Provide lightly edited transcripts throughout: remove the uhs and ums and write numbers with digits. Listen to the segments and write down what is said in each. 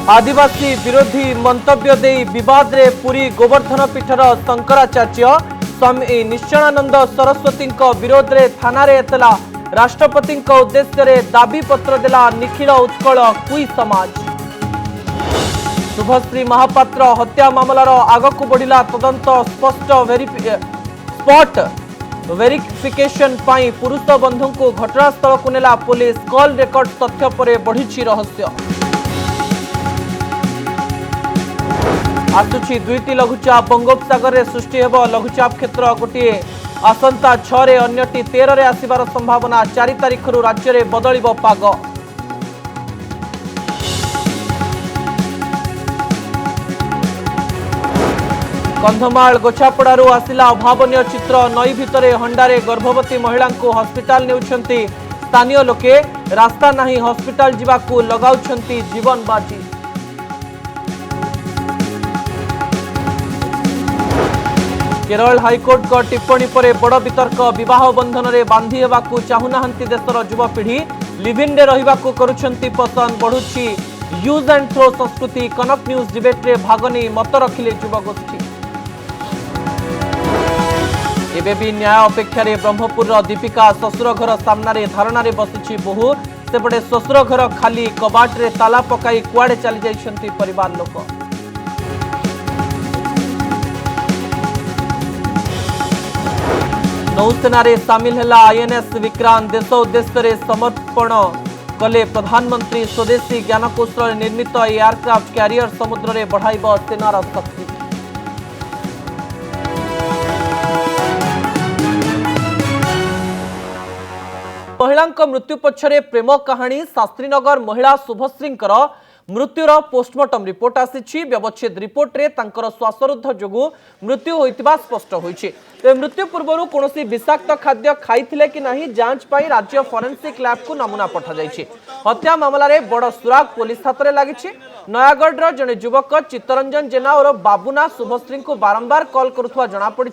आदिवासी विरोधी मंतव्य दे विवाद रे पुरी गोवर्धन पीठर शंकराचार्य स्वामी निश्चलानंद सरस्वती विरोध रे थाना रे एतला राष्ट्रपति उद्देश्य रे दाबी पत्र देला निखिल उत्कल कुई समाज। शुभश्री महापात्र हत्या मामलार आगक बढ़िला तदंत स्पॉट वेरिफिकेशन पाई पुरुष बंधु को घटनास्थल को नेला पुलिस। कॉल रेकर्ड तथ्य पर बढ़ी रहस्य। आसुची दुईटी लघुचाप बंगोपसागर रे सृष्टि हेब। लघुचाप क्षेत्र गोटे आसंता 6 रे अन्यटी 13 रे आसिबार संभावना। 4 तारिख रु राज्य रे बदलिबो पाग। कंधमाल गोछापड़ारू आसिला अभावनीय चित्र। नई भितरे हंडारे गर्भवती महिला को हॉस्पिटल नेउछंती स्थानीय लोके। रास्ता नहीं हॉस्पिटल जीवाकू लगाउछंती जीवन बाजी। केरल हाईकोर्ट को टिप्पणी पर बड़ वितर्क। विवाह बंधन रे बांधी हेबाकू चाहुनाहांती देशर युवपीढ़ी। लिव इन रे रहिबाकू करूछंती पसंद। बढ़ुछि यूज एंड थ्रो संस्कृति। कनक न्यूज डिबेट रे भाग नहीं मत रखिले युवगोष्ठी। एबे भी न्याय अपेक्षा रे ब्रह्मपुर दीपिका ससुर घर सामने धारणा रे बसिछि बहु। सेपटे ससुर घर खाली कबाट रे ताला पकाई कुआडे चली जाइछंती परिवार लोक। नौसेना रे सामिल हैला आईएनएस विक्रांत। देश उद्देश्य रे समर्पण कले प्रधानमंत्री। स्वदेशी ज्ञानकौशल निर्मित एयरक्राफ्ट कैरियर समुद्र रे बढ़ाइब सेनार शक्ति। महिला मृत्यु पछरे प्रेम कहानी। शास्त्रीनगर महिला शुभश्री मृत्युर पोस्टमार्टम रिपोर्ट आसी। व्यवच्छेद रिपोर्ट रे तांकर श्वासरुद्ध जोगु मृत्यु होइतिबा स्पष्ट होइछि। तो मृत्यु पूर्व कौन विषाक्त खाद्य खाई कि नहीं जांच पाई राज्य फॉरेंसिक लैब को नमूना पठा जाइछि। हत्या मामला रे बड़ सुराग पुलिस हाथ में लगी। नयागढ़ जड़े युवक चित्तरंजन जेना और बाबुना शुभश्री को बारंबार कॉल करुवा जनापड़ी।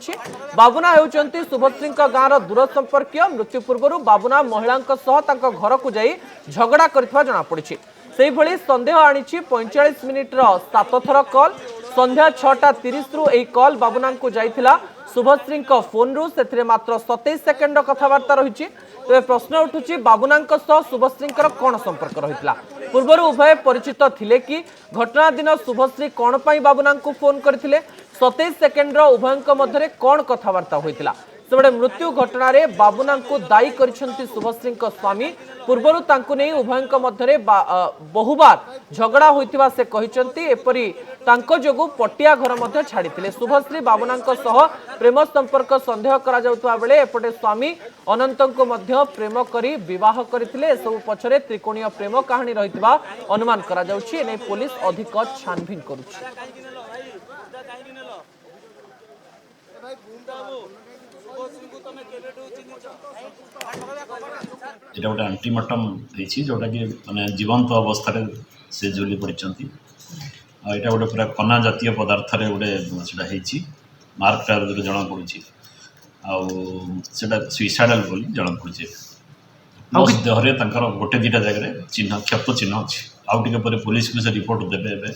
बाबुना होउचंती शुभश्री गाँव दूर संपर्क। मृत्यु पूर्व बाबुना महिला घर को जाई झगड़ा करथिबा जनापड़ी। से भली संदेह आनी 45 मिनिट्र 7 थर कॉल। संध्या 6:30 रु एही कॉल बाबुना को जाइथिला शुभश्री फोन रु। से मात्र 27 सेकेंड कथबार्ता रही। तेज प्रश्न उठुची बाबुना शुभश्री कौन संपर्क रही। पूर्वर उभय परिचित थिले कि घटना दिन शुभश्री कौन पाई बाबुना को फोन करथिले। 27 सेकेंड उभय मध्य कौन कथबार्ता होइतिला। सेबडे मृत्यु घटना रे बाबुना को दायी करिसेंती शुभश्री स्वामी। पूर्वर तांकु नै उभय मध्य बहुबार झगड़ा होइतिबा से कहिसेंती। एपरी तांको जोगु पटिया घर मध्य छाड़िथिले। शुभश्री बाबुना सह प्रेम संपर्क संदेह करा जाउतबा बेले एपटे स्वामी अनंत को मध्य प्रेम करी विवाह करथिले। सब पछरे त्रिकोणीय प्रेम कहानी रहितबा अनुमान करा जाउछि। एने पुलिस अधिक छानबीन करूछि। এটা গোটে আন্টিমর্টম ହେଇଛି जोटा कि माने जीवंत अवस्था से झुली पड़ी। এটা গোটে पूरा कना जातीय पदार्थ रे गोटे सेटा ହେଇଛି। मार्कटा जना पड़ी सुइसाइडाल बोली जना पड़ी। प्लस देहरे तांकर गोटे दुटा जगह चिन्ह क्षत चिन्ह अच्छी। आउ टिके पर पुलिस को से रिपोर्ट देबे।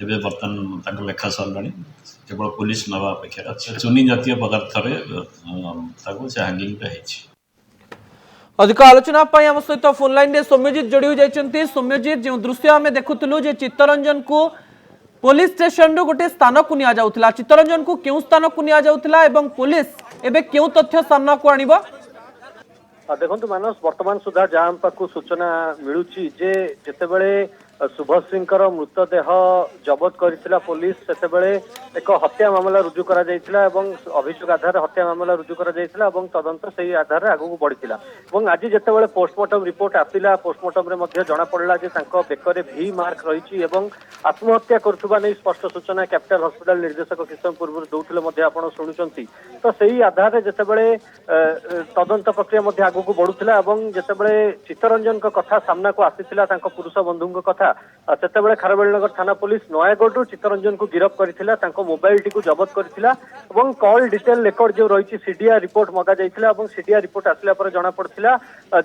एबे बर्तन तांकर लेखा सरलाणी। केवल पुलिस नवा अपेक्षा अच्छे। चुनी जातीय पदार्थ रे ताको से हैंगिंग पे ହେଇଛି। अधिक आलोचना आम सहित फोन लाइन रे सौम्यजित जोड़ी हो जाइछंती। सौम्यजित जो दृश्य आम देखुलु जे चित्तरंजन को पुलिस स्टेशन रु गोटे स्थान को निया जाउथला। चित्तरंजन को केउ स्थान को निया जाउथला एवं पुलिस एबे केउ तथ्य सामना को आनिबो? देखो मानस वर्तमान सुधा जहाँ पाखु सूचना मिलूची जे जेतेबेले शुभश्री मृतदेह जबत करथिला पुलिस सेतेबेले एक हत्या मामला रुजु करा जायथिला एवं अभियोग आधार हत्या मामला रुजु करा जायथिला एवं तदंत सेही आधार आगु बढ़िथिला। एवं आज जेतेबेले पोस्टमार्टम रिपोर्ट आसिला पोस्टमार्टम रे मध्य जणा पड़ला जे तांको बेकरे भी मार्क रहिछि एवं आत्महत्या करथुबा नै स्पष्ट सूचना कैपिटल हॉस्पिटल निर्देशक किसम पूर्व दउथिले मध्य आपण सुनुचंती। तो सेही आधार रे जेतेबेले तदंत प्रक्रिया मध्य आगु बढ़ुथिला एवं जेतेबेले चित्तरंजन कथा सामना को आसिथिला तांको पुरुष बंधुଙ୍କ कथा कथा सेतेबेले खारबेलनगर थाना पुलिस नयागढ़ चित्तरंजन को गिरफ्त करथिला तांको मोबाइल टी को जब्त करथिला एवं कॉल डिटेल रेकॉर्ड जो रही सीडीआर रिपोर्ट मगा जाइथिला एवं सीडीआर रिपोर्ट आसला पर जना पड़थिला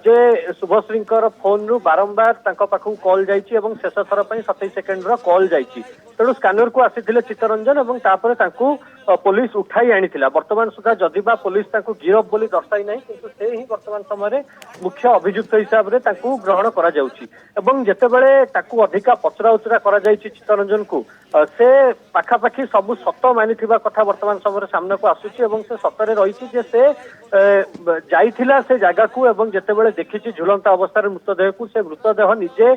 जे शुभश्रींकर फोन रु बारंबार तांको पाखु कॉल जाइछि एवं शेष थर पई 27 सेकंड रो कॉल जाइछि तेणु स्कैनर को आसीथिले चित्तरंजन एवं तापर तांको पुलिस उठाई आनिथिला वर्तमान सुधा जदिबा पुलिस तांको गिरफ बोली दर्शाई नाही किंतु से ही वर्तमान समय मुख्य अभियुक्त हिसाब रे तांको ग्रहण करा जाउछि एवं जेतेबेले तांको अधिका पचरा उचरा करा जाइछि चित्तरंजन को से पाखापाखि सबु सत मानिथिबा कथा वर्तमान समय सामना को आसुछि एवं से सतरे रहिछि जे से जाइथिला से जगह को एवं जेतेबेले देखिछि झुलंता अवस्था मृतदेह को से मृतदेह निजे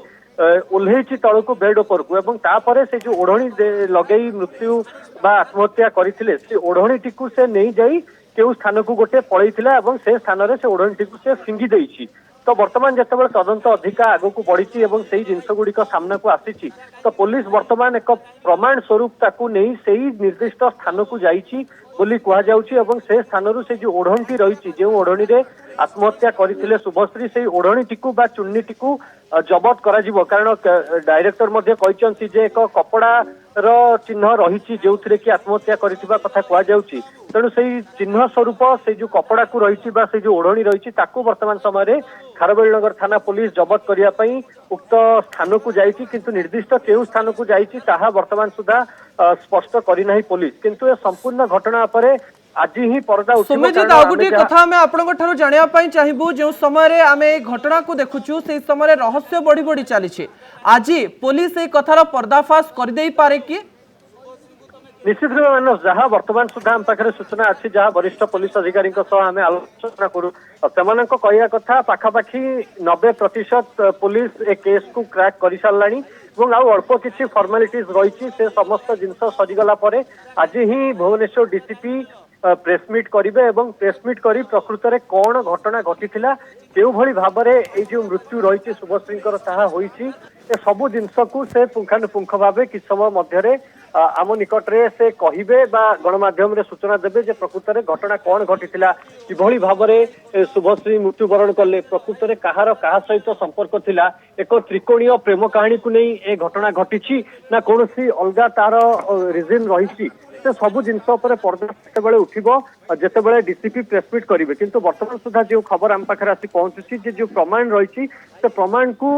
ओल्हेछि तळको बेड ऊपर को एवं तापरे से जो ओढ़णी लगेई मृत्यु बा आत्महत्या करथिले से ओढ़णी टिकु से नहीं जाई केउ स्थान को गोटे पळैथिला एवं से स्थान रे से ओढ़णी टिकु से फिंगी देइछि तो वर्तमान जेतेबेले तदंत अधिका आगो को बढ़िछि एवं सेही जिंस गुड़िक सामना को आसीछि तो पुलिस वर्तमान एक प्रमाण स्वरूप ताकू नहीं सेही निर्दिष्ट स्थान को जाइछि बोली कहा जाउछि एवं से स्थानरु से जो ओढ़णी रहिछि जे ओढ़णी रे आत्महत्या करथिले शुभश्री से ओढ़णी टिकु बा चुन्नी टिकु जबत करा जिवो कारण डायरेक्टर मध्ये कहिचंती जे एक कपड़ा रो चिन्ह रहिछि जेउथिरे कि आत्महत्या करिथिबा कथा कहा जाउछि तेणु सेही चिन्ह स्वरूप से जो कपड़ा को रहिछि बा से जो ओढ़णी रहिछि ताकू वर्तमान समय रे खारबेलनगर थाना पुलिस जबत करिया पई उक्त स्थान को जाइछि किंतु निर्दिष्ट केउ स्थान को जाइछि ताहा वर्तमान सुधा स्पष्ट करि नाही पुलिस किंतु ए संपूर्ण घटना परे आज ही पर्दा सुमेजित आ गोटे कथा आमे आपनक ठारो जानिया पई चाहिबु जे समय रे आमे ए घटना को देखुछु से समय रहस्य बढ़ी बढ़ी चली छे आज पुलिस ए कथार पर्दाफाश कर देई पारे कि निश्चित रूप मानस जहाँ वर्तमान सुधा आम पाखे सूचना अच्छी जहाँ वरिष्ठ पुलिस अधिकारी आम आलोचना करूँ कहया कथा पाखापाखि 90% पुलिस ए केस को क्रैक कर साराणी अल्प किसी फॉर्मालिटीज रही से समस्त जिनस सरीगला आज ही भुवनेश्वर डीसीपी प्रेसमिट करेंगे एवं प्रेसमिट कर प्रकृत में कौन घटना घटी केउ भली भाव में ये जो मृत्यु रही शुभश्री सबू जिनस को से पुंखानुपुंख भाव कि समय मध्य आम निकट रे से कहिबे बा गणमाध्यम रे सूचना देबे जे प्रकृत रे घटना कौन घटिथिला किभली भाव में शुभश्री मृत्युवरण कले प्रकृत रे कहार कहा सहित संपर्क थिला एक त्रिकोणीय प्रेम कहानी को नहीं ए घटना घटिछि ना कोनोसी अलगा तार रीजन रहिछि से सबू जिनस पर्दा जितेबाला उठिबो जितेबाला डीसीपी प्रेसमिट करेंगे किंतु वर्तमान सुधा जो खबर आम पाखे आसी पहुंचुछि जे जो प्रमाण रही से प्रमाण को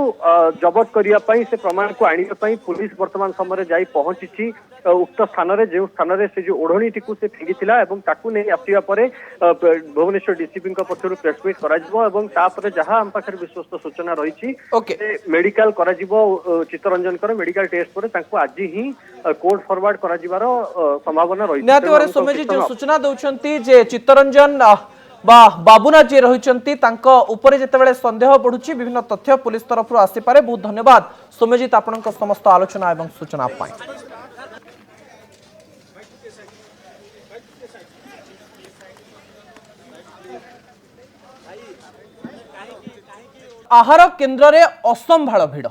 जबत करने से प्रमाण को आने पुलिस वर्तमान समय जाई पहुंची उक्त स्थान रे जो स्थान रे से जो ओढ़णी टी से फिंगी ताकू नहीं आसवा पर भुवनेश्वर डीसीपी पक्षर प्रेसमिट कर जहाँ आम पाखे विश्वस्त सूचना रही मेडिकल चित्तरंजन मेडिकल टेस्ट पर आज ही कोर्ट फॉरवर्ड कर संभावना रही सोमेजी जो सूचना दौरान जे चित्तरंजन बाबुना जी रही उपरे जितेबाला संदेह बढ़ुची विभिन्न तथ्य पुलिस तरफ आसी पारे। बहुत धन्यवाद सोमेजित आपनक समस्त आलोचना एवं सूचना पाई। आहार केन्द्र रे असंभाळ भिड़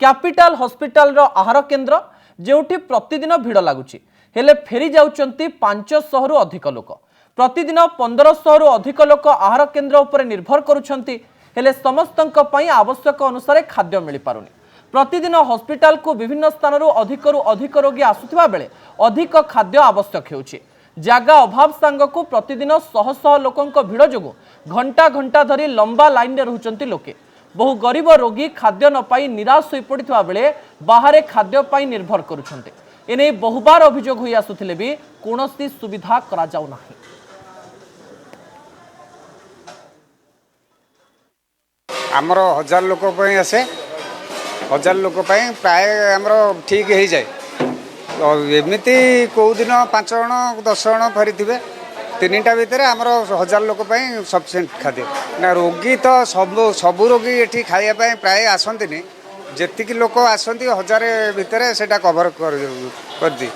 कैपिटल हॉस्पिटल रो आहार केन्द्र जेउठी प्रतिदिन भिड़ लागुची हेले फेरी जाउचंती 500 रु अधिक लोक प्रतिदिन 1500 रु अधिक लोक आहार केन्द्र उपर निर्भर करुछंती हेले समस्तंक पई आवश्यक अनुसार खाद्य मिली पारुनी। प्रतिदिन हॉस्पिटल को विभिन्न स्थान रु अधिक रोगी आसुथिबा बेले अधिक खाद्य आवश्यक हेउची। जागा अभाव सांगकु प्रतिदिन शह शह लोकंक भिड़ जोगु घंटा घंटा धरी लंबा लाइन रे रहुचंती लोके। बहु गरीब रोगी खाद्य न पाई निराश होई पड़िथिबा बेले बाहरे खाद्य पाई निर्भर करुछंती। एने बहुबार अभियोग होई आसुथिले भी कोनोसी सुविधा करा जाउ नाही। आमर 1000 लोक आसे 1000 लोक प्राय आमर ठीक हो जाए एमती कौ दिन 5 जन 10 जन फेरी थे 3टा भितर आमर 1000 लोक सफिसीयंट खाद्य ना रोगी तो सबू रोगी ये खायापी प्राय आसती जी लोक आसती 1000 भितर से कभर कर दी।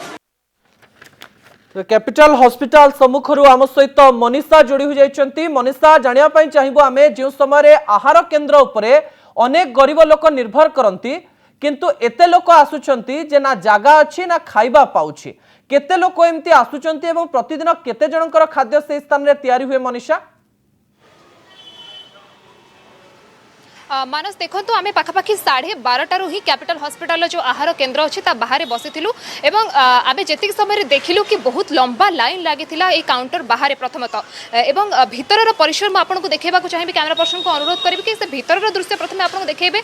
कैपिटल हॉस्पिटल सम्मुखर आम सहित मनीषा जोड़ी हो जाती। मनीषा जानापी चाहबू आम जो समय आहार केन्द्र उपरे अनेक गरीब लोक निर्भर करती किंतु एते लोक आसुचंती जे ना जागा अच्छी ना खाइबा पाउछि केते लोक एमती आसुचंती एवं प्रतिदिन केते जनकर खाद्य से स्थान रे तैयारी हुए मनीषा? मानस देखो तो आम पाखापाखि 12:30 ही कैपिटल हॉस्पिटल जो आहार केन्द्र अच्छी बाहर बसीलु एवं आम जी समय देखिलु कि बहुत लंबा लाइन लगी काउंटर बाहर प्रथमतः एवं भितर परिसर मुझे देखा चाहिए कैमेरा पर्सन को अनुरोध करी कि भितर दृश्य प्रथम आपको देखेबे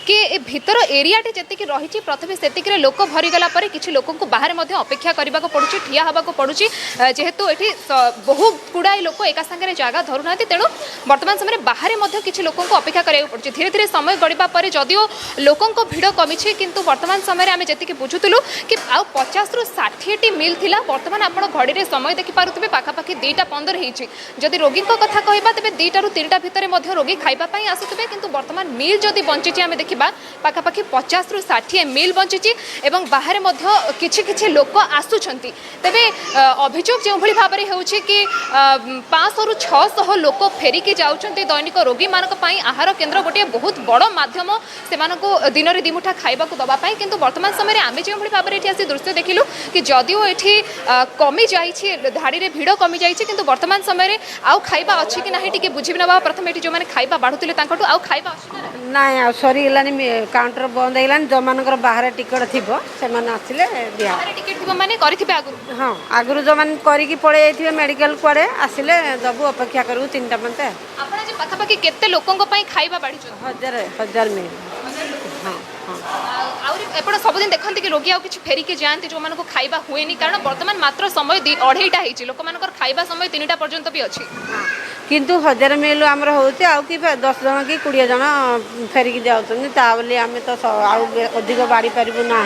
कि भितर एरियाटी जी रही प्रथम से लोक भरीगला किसी लोक बाहर अपेक्षा करने को पड़ुछि ठिया हवा को पड़ुछि जेहेतु ये बहुत गुड़ाए लोक एका सागर जगह धरुना तेणु वर्तमान समय बाहर किसी लोक अपेक्षा करा पड़ुछि धीरे धीरे समय गड़िबा परे जदियो लोकों भिड़ कमी किंतु वर्तमान समय आम जी बुझुलु कि आउ 50 ରୁ 60 मिल थिला वर्तमान आप घड़ी समय देखिपे पाखापाखि 2:15 होती जदि रोगी कथा कहवा तेज 2टा ରୁ 3टा भितर रोगी खाइबापी आसुवे किंतु वर्तमान मिल जदि बंची आम देखा पाखापाखि 50 ରୁ 60 मिल बंची एवं बाहर किछि लोक आसुछंती तेबे अभियोग जो भाव में होउछि कि 500 ରୁ 600 लोक फेरिकी जाउछंती दैनिक रोगी मानक पई आहार केन्द्र गोटे बहुत बड़ माध्यम से दिन में दिमुठा खाइबा दवाई किंतु वर्तमान समय आम जो भाव में आसी दृश्य देखिलु कि जदिओ ये कमी जाइए धाड़ी में भिड़ कमी जाइए किंतु वर्तमान समय आउ खाइबा अच्छी कि नहीं टिके बुझी ना प्रथम ये जो मैंने खाइबा बाढ़ुले आउ खाइबा ना आ सरीगलानी काउंटर बंद होगा जो मान बाहर टिकट थी से आसिले टिकेट थी मैंने करेंगे आगुरी हाँ आगुरी जो मैंने करके पड़े जाइए मेडिकल कुआड़े आसिले दबु अपेक्षा करूँ 3टा पते आपड़ आज पाखापाखि केते लोकों खाइबा बाढ़ी 1000 मिल हाँ एपट सबुदिन देखते कि रोगी आउ फेरिकी जाती जो मानक खाइबा हुए कारण वर्तमान मात्र समय 2:30 लोक मान खाइबा समय 3टा पर्यंत भी अच्छी किंतु 1000 मिल आमर होती आउ कि 10 जन कि 20 जन फेरिकी जाऊँ बोली आम तो आउ अधिक बाड़ी पारू ना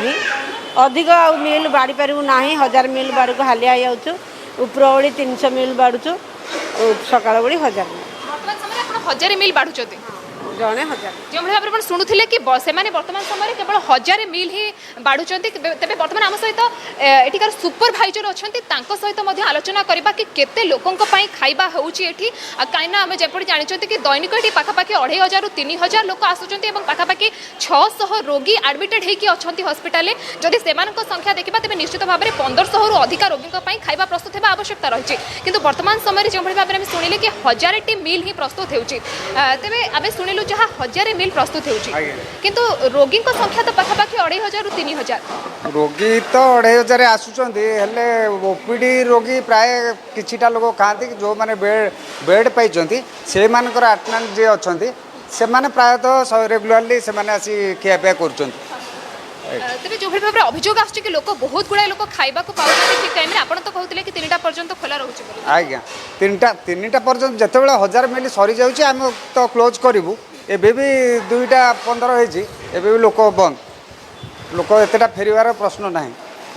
अधिक आउ मिल बाड़ी पारू ना 1000 मिल बाड़ को हालिया जाऊँ उपरओली 300 मिल बाड़ुचु सकाल बेली 1000 मिल वर्तमान समय 1000 मिल बाढ़ुचते जड़े 1000 जो भाव में शुणुले कि वर्तमान समय केवल 1000 मिल ही बाढ़ुं तेज बर्तमान आम सहित एठिकार सुपरभाइजर अच्छा सहित आलोचना करवा कि केते लोकों खाइबा होची कहीं आम जपरी जानते कि दैनिक ये पाखापाखि 2500 ରୁ 3000 लोक आसुच्च पाखापाखि 600 रोगी आडमिटेड होगी अच्छा हस्पिटाल जदि से संख्या देखा तेज निश्चित भाव में 1500 ରୁ अधिक रोगी खाइबा प्रस्तुत होगा आवश्यकता रही किंतु वर्तमान समय जो भाव में शुणिले कि 1000ଟି मिल ही प्रस्तुत होती तेज आम शुणिलु जहाँ 1000 मिल प्रस्तुत होती किंतु रोगी संख्या तो पाखापाखि 2500 ରୁ 3000 रोगी तो 2500 आसुचंती हेले ओपीडी रोगी प्राय किछिटा लोक खाती जो मैंने बेड पाई से मानकर अटेंडेंट जे अच्छी से माने प्रायतः रेगुलारली से माने आसी खियापिया कर तेज जो भाव में अभियोग आस लोक बहुत गुड़ाए लोक खाइबा को पाउछंती ठीक टाइम आपन तो कहते कि 3टा पर्यंत खोला रोचे आज्ञा 3टा पर्यंत जितेबाला 1000 मिल सरी जाऊँगी आम तो क्लोज करूँ एबे भी 2:15 होती एबे भी लोक बंद लोक एतटा फेरबार प्रश्न ना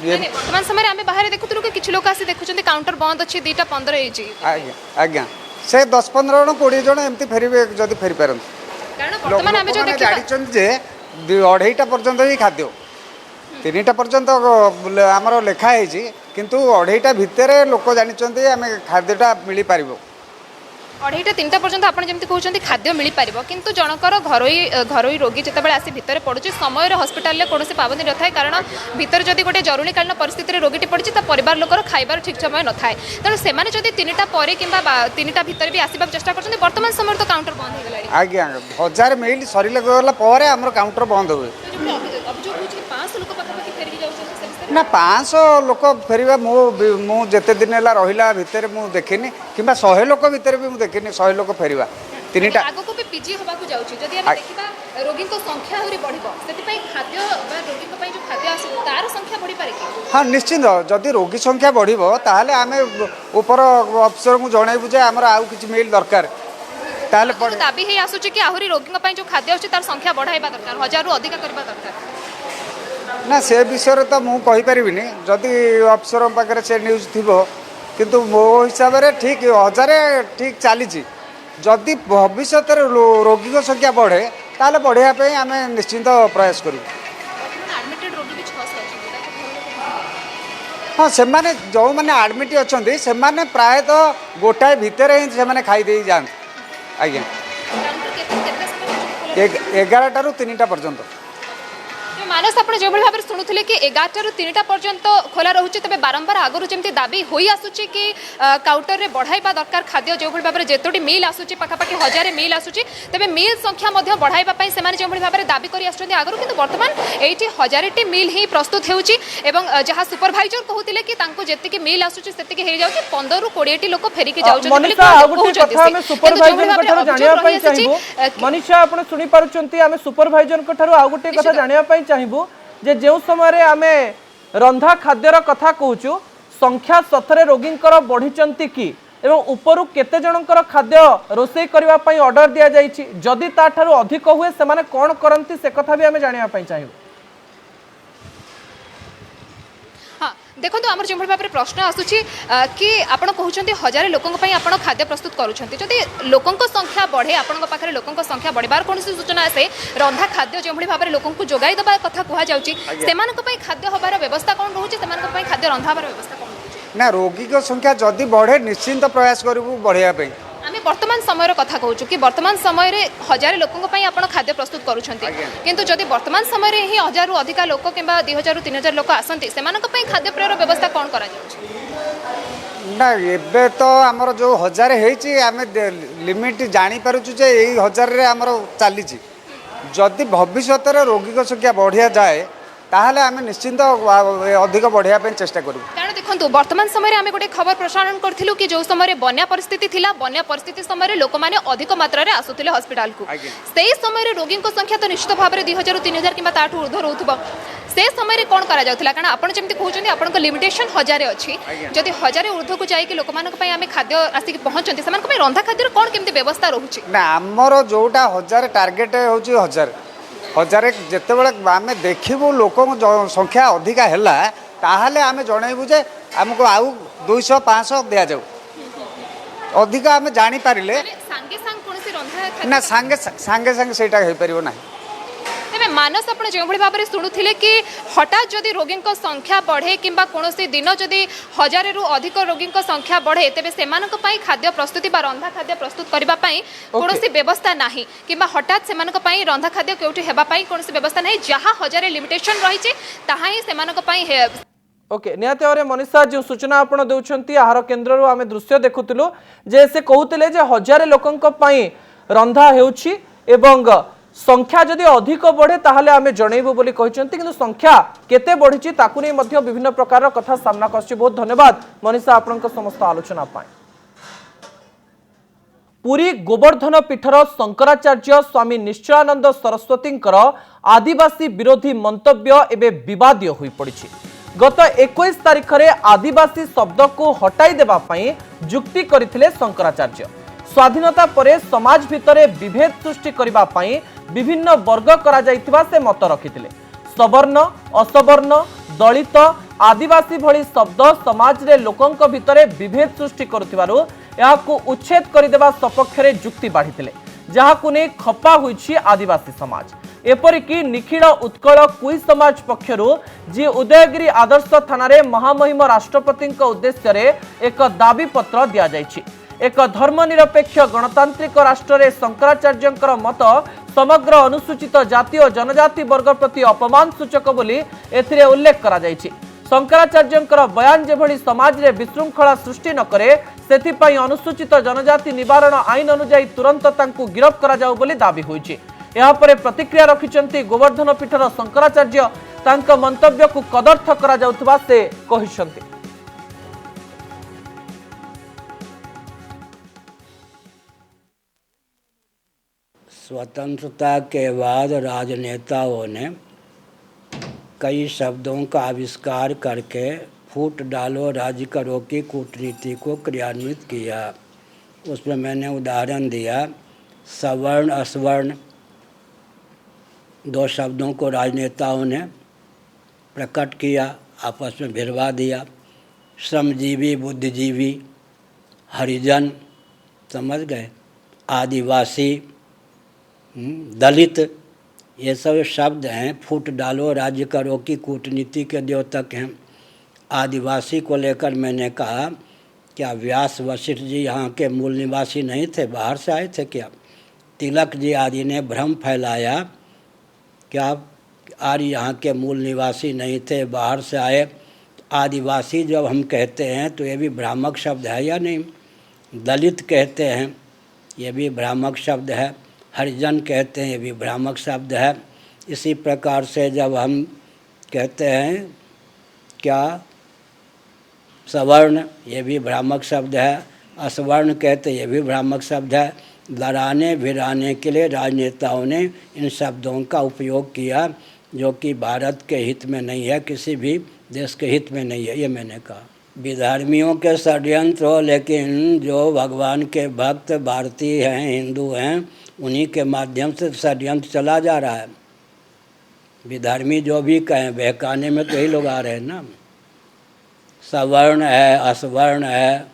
वर्तमान समय आम बाहर देखुलु कि किसी लोक आसी देखुं काउंटर बंद अच्छी 2:15 होती आज्ञा आज्ञा से 10-15 जन 20 जन एमती फेरबे जदि फेरी पारन कारण वर्तमान आम जो जानी जे 2:30 पर्यंत ही खाद्य 3टा पर्यंत आमर लेखाई किंतु 2:30 भितर लोक जानी आम खाद्यटा मिल पार 2:30-3टा पर्यंत आप जमी कहते खाद्य मिल पार किंतु जनकर घरोई रोगी जिते आसी भितर पड़ुଛି समय हस्पिटाल में कौन पाबंदी न था कारण भितर जदि गोटे जरूरीकालीन परिस्थिति रोगी पड़ी परिवार लोकर खाइबार ठीक समय न था तेणु से 3टा पर कि 3टा भितर भी आसवा चेष्टा कर वर्तमान समय तो काउंटर बंद हो गला आज्ञा 1000 मिल सर गला आम काउंटर बंद हुए ना 500 लोक फेरवा मु जिते दिन है रहा भितर मुझे देखनी कि 100 लोक भितर भी मुझे देखनी 100 लोक फेरवा 3टा आगो पे पीजी होबा को जाउची जदि हम देखिबा रोगी को संख्या होरी बढ़िबो सेति पई खाद्य बा रोगी को पई जो खाद्य आसु तार संख्या बढ़ी पारे कि हाँ निश्चित जदि रोगी संख्या बढ़िबो ताहले आमे ऊपर अफसर को जणाइबु जे हमर आउ किछि मिल दरकार ताहले दाबी हे आसुची कि आहुरी रोगी पई जो खाद्य आसु तार संख्या बढ़ाइबा दरकार 1000 ରୁ अधिक करबा दरकार ना से विषय तो मुझे कहीपरि जदि अफसर पाखे से न्यूज थी किंतु मो हिसाब से ठीक 1000 ठीक चली जदि भविष्य रोगी संख्या बढ़े ताले बढ़ापी आम निश्चिंत प्रयास करूँ हाँ से माने जो मैंने आडमिट अच्छा से माने प्रायतः गोटाए भितर ही से खाईदे जाते आज्ञा 11टा ରୁ 3टा पर्यंत मानस आप जो भाव में शुणुले कि 11 ରୁ 3ଟା पर्यंत खोला रोचे तेज बारंबार आगुरी जमी दाबी हो आसूची कि काउंटर में बढ़ाइबा दरकार खाद्य जो भाव में जितोटी मिल आसूची पाखापाखि 1000 मिल आसूची तेज मिल संख्या बढ़ाइबा से जो भाव में दाबी कर आगुरी किंतु बर्तमान ये 1000टी मिल ही प्रस्तुत होउची एवं जहाँ सुपरभाइजर कहते कि जी मिल आसूची से 15 ରୁ 20टी लोक फेरिकी मनीषा आपण सुनी पारुचंती आमे सुपरवाइजर को ठारो आ गोटे कथा जानिया पई चाहिबो जे जेउ समय आमे रंधा खाद्यर कथा कहूचु संख्या सथरे रोगींकर बढ़िचंती कि एवं उपरु केते जनकर खाद्य रोषेई करबा पई ऑर्डर दिया जाईछि जदि ता ठारो अधिक हुए से माने कोन करंती से कथा भी आमे जानिया पई चाहिबो। देखो आमर जो भाव में प्रश्न आसूची कि आपड़ कहते 1000 लोकों आप खाद्य प्रस्तुत करुँच जदि लोकों संख्या बढ़े आपण पाखे लोकों संख्या बढ़वार कौन सूचना आसे रंधा खाद्य जो भाव में लोकों जोगाई देवा कथा कहुच्छी खाद्य हबार व्यवस्था कौन रोचे खाद्य रंधा हबार व्यवस्था कौन ना रोगी को संख्या जदि बढ़े निश्चिंत प्रयास करूँ बढ़ाई आम वर्तमान समय कथा कहूँ कि वर्तमान समय 1000 लोकों आप खाद्य प्रस्तुत करुँच किंतु जदि वर्तमान समय ही 1000 ରୁ अधिक लोक कि 2000 ରୁ 3000 लोक आसती से खाद्य पेयर व्यवस्था कौन कर ना एबे तो आमर जो 1000 है आम लिमिट जापर यही 1000 आमर चली जदि भविष्य रोगी को संख्या बढ़िया जाए ताहले आम निश्चिंत अधिक बढ़ाई चेष्टा करूँ कारण देखो वर्तमान समय आम गोटे खबर प्रसारण करूँ कि जो समय बन्या परिस्थिति थिला बन्या परिस्थिति समय लोक मैंने अधिक मात्रा आसुले हस्पिटाल को से समय रोगी संख्या तो निश्चित भाव में 2000 ରୁ 3000 कि ऊर्ध्व रोथुब से समय कौन करा जाउथिला कारण आपण जेमती कहउछन्ती आपण लिमिटेशन 1000 अछि जदि 1000 ऊर्ध्व को जाई कि लोक मानक पई आमे खाद्य आसी पहुंचन्ती समान को रंधा खाद्य कौन केमती व्यवस्था रहउछि ना हमर जोटा 1000 टार्गेट होउछि 1000 जितेबाला आम देखू लोक संख्या अधिका है ताहले आम जनइबू जे आमको आउ 200 500 दि जाऊ अधिक आम जापारे ना सांगे सांगे सांगे सेटा हो पार ना तेज मानस आप जो भाव में शुणुले कि हठात जदि रोगी संख्या बढ़े कि कौन दिन जदि 1000 ରୁ अधिक रोगी संख्या बढ़े तेज से खाद्य प्रस्तुति रंधा खाद्य प्रस्तुत करने कौन व्यवस्था ना कि हठात से रंधा खाद्य कौटी होगापाई कौन व्यवस्था ना जहाँ 1000 लिमिटेशन रही ओके निहाती भाव मनीषा जो सूचना आप देउछंती आहार केन्द्र आम दृश्य देखुलु जे से कहते 1000 लोकों रंधा हेउछि एवं संख्या जदि अधिक बढ़े ताहले आमे जणैबु बोली कहिसंती किंतु संख्या केते बढ़िछि ताकु नै मध्य विभिन्न प्रकार कथा सामना करछि। बहुत धन्यवाद मनीषा आपनक समस्त आलोचना पाए। पुरी गोवर्धन पीठर शंकराचार्य स्वामी निश्चयानंद सरस्वतींकर आदिवासी विरोधी मंतव्य एबे विवादीय होई पड़िछि। गत 21 तारिख रे आदिवासी शब्द को हटाई देबा पई जुक्ति करथिले शंकराचार्य। स्वाधीनता परे समाज भितरे विभेद सृष्टि करिबा पई विभिन्न वर्ग करा जाइथिबा से मत रखिथिले। सवर्ण असवर्ण दलित आदिवासी भली शब्द समाज रे लोकंक भितरे विभेद सृष्टि करुथिबारु याकु उच्छेद करिदेबा सपक्ष रे जुक्ति बाढिथिले जाहाकु ने खपा होइछि आदिवासी समाज। एपरिकी निखिल उत्कल कुई समाज पक्षरु जी उदयगिरी आदर्श थाना रे महामहिम राष्ट्रपति उद्देश्य रे एक दाबी पत्र दिया जाइछि। एक धर्मनिरपेक्ष गणतांत्रिक राष्ट्र रे शंकराचार्यंकर मत समग्र अनुसूचित जाति और जनजाति वर्ग प्रति अपमान सूचक बोली एथिरे उल्लेख करा जाइछि। शंकराचार्यंकर बयान जेभली समाज रे विशृंखला सृष्टि न करे सेथिपई अनुसूचित जनजाति निवारण आईन अनुसार तुरंत तांकु गिरफ्त करा जाऊ बोली दाबी होइछि। एहा परे प्रतिक्रिया रखिचंती गोवर्धन पीठर शंकराचार्य तांक मंतव्य को कदर्थ करा जाउथबा से कहिसंती। स्वतंत्रता के बाद राजनेताओं ने कई शब्दों का आविष्कार करके फूट डालो राज्य करो की कूटनीति को क्रियान्वित किया। उसमें मैंने उदाहरण दिया सवर्ण असवर्ण दो शब्दों को राजनेताओं ने प्रकट किया, आपस में भिड़वा दिया। श्रमजीवी बुद्धिजीवी हरिजन समझ गए, आदिवासी दलित ये सब शब्द हैं। फूट डालो राज्य करो की कूटनीति के द्योतक हैं। आदिवासी को लेकर मैंने कहा क्या व्यास वशिष्ठ जी यहाँ के मूल निवासी नहीं थे, बाहर से आए थे क्या? तिलक जी आदि ने भ्रम फैलाया क्या आर्य यहाँ के मूल निवासी नहीं थे, बाहर से आए। आदिवासी जब हम कहते हैं तो ये भी भ्रामक शब्द है या नहीं? दलित कहते हैं, ये भी भ्रामक शब्द है। हरिजन कहते हैं, ये भी भ्रामक शब्द है। इसी प्रकार से जब हम कहते हैं क्या सवर्ण, ये भी भ्रामक शब्द है। असवर्ण कहते हैं, ये भी भ्रामक शब्द है। लड़ाने भिड़ाने के लिए राजनेताओं ने इन शब्दों का उपयोग किया, जो कि भारत के हित में नहीं है, किसी भी देश के हित में नहीं है, ये मैंने कहा। विधर्मियों के षड्यंत्र हो, लेकिन जो भगवान के भक्त भारतीय हैं, हिंदू हैं, उन्हीं के माध्यम से षड्यंत्र चला जा रहा है। विधर्मी जो भी कहें, बहकाने में तो यही लोग आ रहे हैं ना। सवर्ण है, असवर्ण है,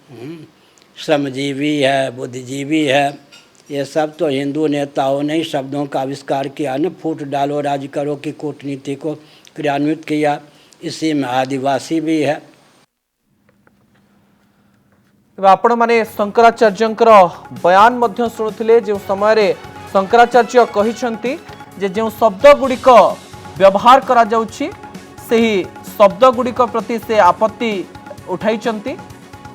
श्रमजीवी है, बुद्धिजीवी है, ये सब तो हिंदू नेताओं ने ही शब्दों का आविष्कार किया न। फूट डालो राज करो की कूटनीति को क्रियान्वित किया। इसी में आदिवासी भी है। आपण माने शंकराचार्यंकर बयान मध्य शुणुथिले, जो समय शंकराचार्य कहिसंती जे जो शब्द गुड़िक व्यवहार करा जाउछि सेही शब्द गुड़िक प्रति से आपत्ति उठाइचंती।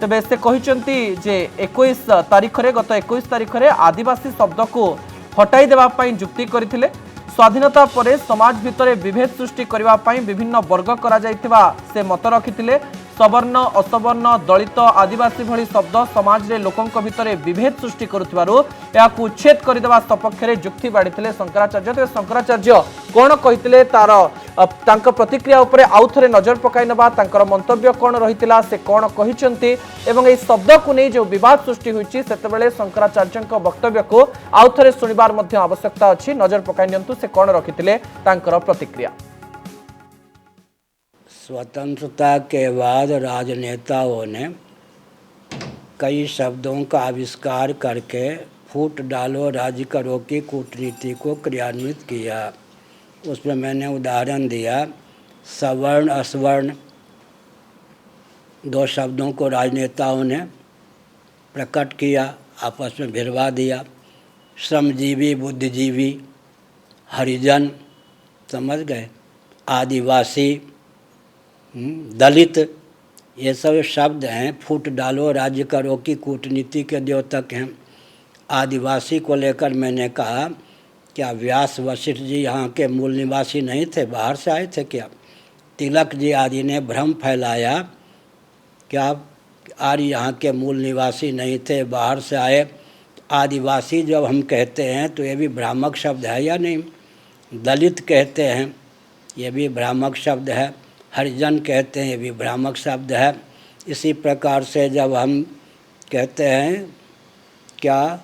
तेबे से कहिचंती जे 21 तारीख रे, गत 21 तारीख रे आदिवासी शब्द को हटाई देबा पई जुक्ति करथिले। स्वाधीनता परे समाज भितरे विभेद सृष्टि करबा पई विभिन्न वर्ग करा जाइथिबा से मत रखिथिले। सवर्ण, असवर्ण, दलित, आदिवासी भली शब्द समाज रे लोकंक भितरे विभेद सृष्टि करुथिबारु याकु उच्छेद करदेबा सपक्ष रे जुक्ति बाड़ीथिले शंकराचार्य। तो शंकराचार्य कोन कहिथिले तार तांक प्रतिक्रिया उपरे आउ थरे नजर पकाई नबा, तांकर मंतव्य कोन रहितिला, से कोन कहिचंती एवं ए शब्द को नै जो विवाद सृष्टि होईची सेतेबेले शंकराचार्यंक वक्तव्य को आउ थरे सुनिबार मध्ये आवश्यकता अछि। नजर पकाई नियंतु से कोन रखिथिले तांकर प्रतिक्रिया। स्वतंत्रता के बाद राजनेताओं ने कई शब्दों का आविष्कार करके फूट डालो राज करो की कूटनीति को क्रियान्वित किया। उसमें मैंने उदाहरण दिया, सवर्ण असवर्ण दो शब्दों को राजनेताओं ने प्रकट किया, आपस में भिड़वा दिया। श्रमजीवी, बुद्धिजीवी, हरिजन, समझ गए, आदिवासी, दलित, ये सब शब्द हैं। फूट डालो राज्य करो की कूटनीति के द्योतक हैं। आदिवासी को लेकर मैंने कहा, क्या व्यास वशिष्ठ जी यहाँ के मूल निवासी नहीं थे, बाहर से आए थे क्या? तिलक जी आदि ने भ्रम फैलाया, क्या आर्य यहाँ के मूल निवासी नहीं थे, बाहर से आए। आदिवासी जब हम कहते हैं तो ये भी भ्रामक शब्द है या नहीं? दलित कहते हैं, ये भी भ्रामक शब्द है। हरिजन कहते हैं, ये भी भ्रामक शब्द है। इसी प्रकार से जब हम कहते हैं क्या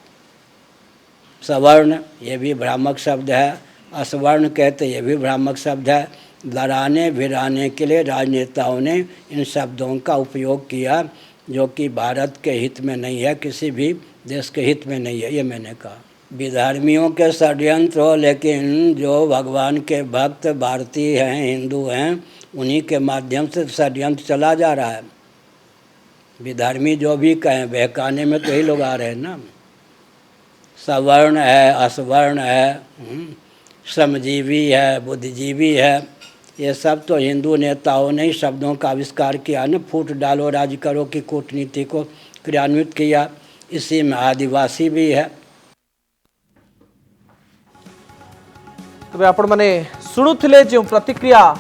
सवर्ण, ये भी भ्रामक शब्द है। असवर्ण कहते हैं, ये भी भ्रामक शब्द है। लड़ाने भिड़ाने के लिए राजनेताओं ने इन शब्दों का उपयोग किया, जो कि भारत के हित में नहीं है, किसी भी देश के हित में नहीं है, ये मैंने कहा। विधर्मियों के षड्यंत्र हो, लेकिन जो भगवान के भक्त भारतीय हैं, हिंदू हैं, उन्हीं के माध्यम से षड्यंत्र चला जा रहा है। विधर्मी जो भी कहें, बहकाने में तो यही लोग आ रहे हैं ना। सवर्ण है, असवर्ण है, श्रमजीवी है, बुद्धिजीवी है, ये सब तो हिंदू नेताओं ने ही शब्दों का आविष्कार किया न। फूट डालो राज करो की कूटनीति को क्रियान्वित किया। इसी में आदिवासी भी है। तबे आपण माने सुनुथिले जो प्रतिक्रिया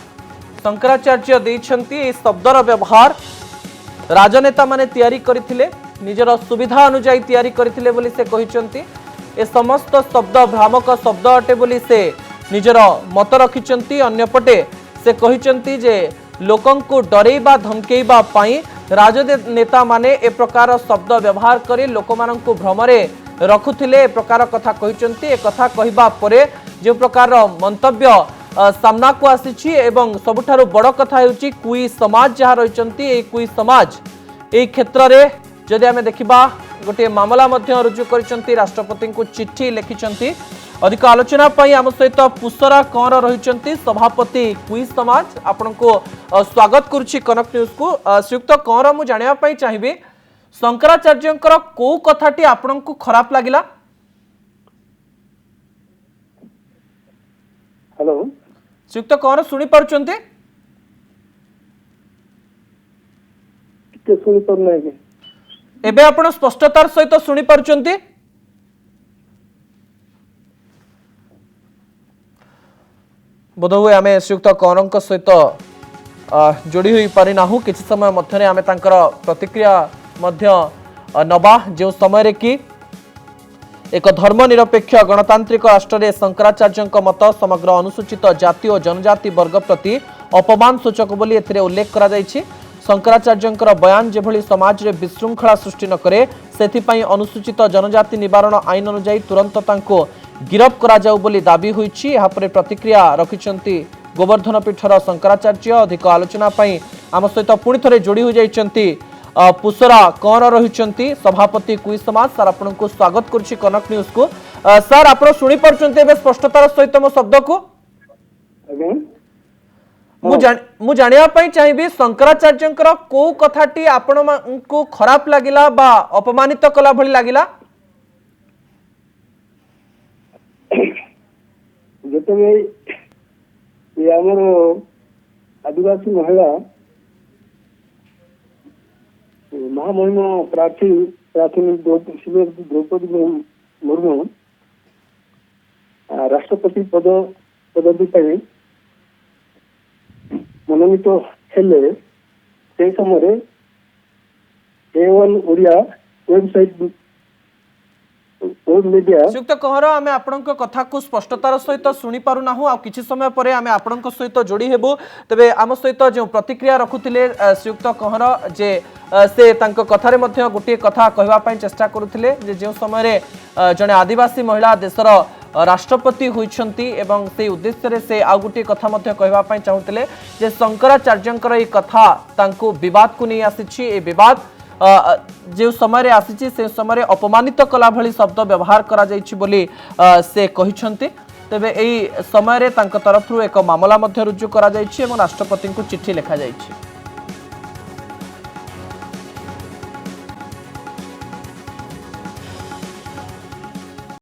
शंकराचार्य देइछंती, ए शब्दर व्यवहार राजनेता माने तैयारी करथिले, निजर सुविधा अनुसार तैयारी करथिले बोली से कहिचंती। ए समस्त शब्द भ्रामक शब्द अटे बोली से निजर मत रखिचंती। अन्यपटे से कहिचंती जे लोकंकु डरेइबा धमकेइबा पई राजनेता माने ए प्रकार शब्द व्यवहार करी लोकमानंकु भ्रमरे रखुथिले, ए प्रकार कथा कहिचंती। ए कथा कहिबा परे जो प्रकार मंतव्य सामना को आसीछि एवं सबुठारु बड़ कथा हेउछि कुई समाज जहाँ रहिचंती, ए कुई समाज ए क्षेत्र रे जदि आमे देखिबा गोटे मामला मध्य रुजु करिचंती, राष्ट्रपति को चिट्ठी लिखिचंती। अधिक आलोचना पई आम सहित पुष्परा कंवर रहिचंती, सभापति कुई समाज। आपनको स्वागत करुछि कनक न्यूज को। श्रीयुक्त कंवर, मु जानिया पई चाहिबी शंकराचार्यंकर को कथाटी आपनको खराब लागिला? हेलो श्रीयुक्त कौन शुणी पारुचंती एबे आपण स्पष्टतार सहित शुणी पारुचंती बोधहुए आम श्रीयुक्त कौरंक सहित जोड़ी हुई पारि नाहु किछि समय मध्यरे आमे तांकर प्रतिक्रिया मध्य नबा जो समय रे कि एक धर्मनिरपेक्ष गणतांत्रिक राष्ट्र में शंकराचार्य मत समग्र अनुसूचित जाति और जनजाति वर्ग प्रति अपमान सूचक बोली एथिरे उल्लेख करा जायछि। शंकराचार्य बयान जेभली समाज रे विशृंखला सृष्टि न करे सेथिपाई अनुसूचित जनजाति निवारण आईन अनुଯାयी तुरंत तांको गिरफ करा जाउ बोली दाबी होईछि। एहा परे प्रतिक्रिया रखिछंती गोवर्धन पीठर शंकराचार्य। अधिक आलोचना पई आम सहित पुणी थरे जोड़ी हो जाइछंती पुसरा कौन रही सभापति कुई समाज सर आपन को स्वागत करुछि कनक न्यूज को। सर आप शुणी पार्छंती एबे स्पष्टतार सहित मो शब्द को मु जानिया पई चाहिबी शंकराचार्यंकर को कथाटी आपण को खराब लागिला बा अपमानित कला भली लागिला जते ये हमर आदिवासी महिला महामहिम प्रार्थी द्रौपदी मुर्मू राष्ट्रपति पदवी मनोनीत हेले से समय A1 ओडिया वेबसाइट श्रीयुक्त कहर आम आपण कथा को स्पष्टतार सहित शुणी पारु नाहु आ किछि समय परे आम आपण सहित जोड़ी हेबु। तेबे आम सहित जो प्रतिक्रिया रखुथिले श्रीयुक्त कहर जे से तांको कथारे मध्य गोटे कथा कहवा पई चेष्टा करुथिले जे जो समय रे जने आदिवासी महिला देशर राष्ट्रपति होइछंती एवं से उद्देश्य रे से आ गोटे कथा मध्य कहवा पई चाहुथिले जे शंकराचार्यंकर ई कथा तांको विवाद को नहीं आसीछि। ए विवाद जो समय आसी से समय अपमानित कला भली शब्द व्यवहार करा जाइछि बोली से कहिछंती। तेबे एई समय रे तांको तरफ एक मामला मध्य रुजु करा जाइछि एवं राष्ट्रपति को चिट्ठी लिखा जाइछि।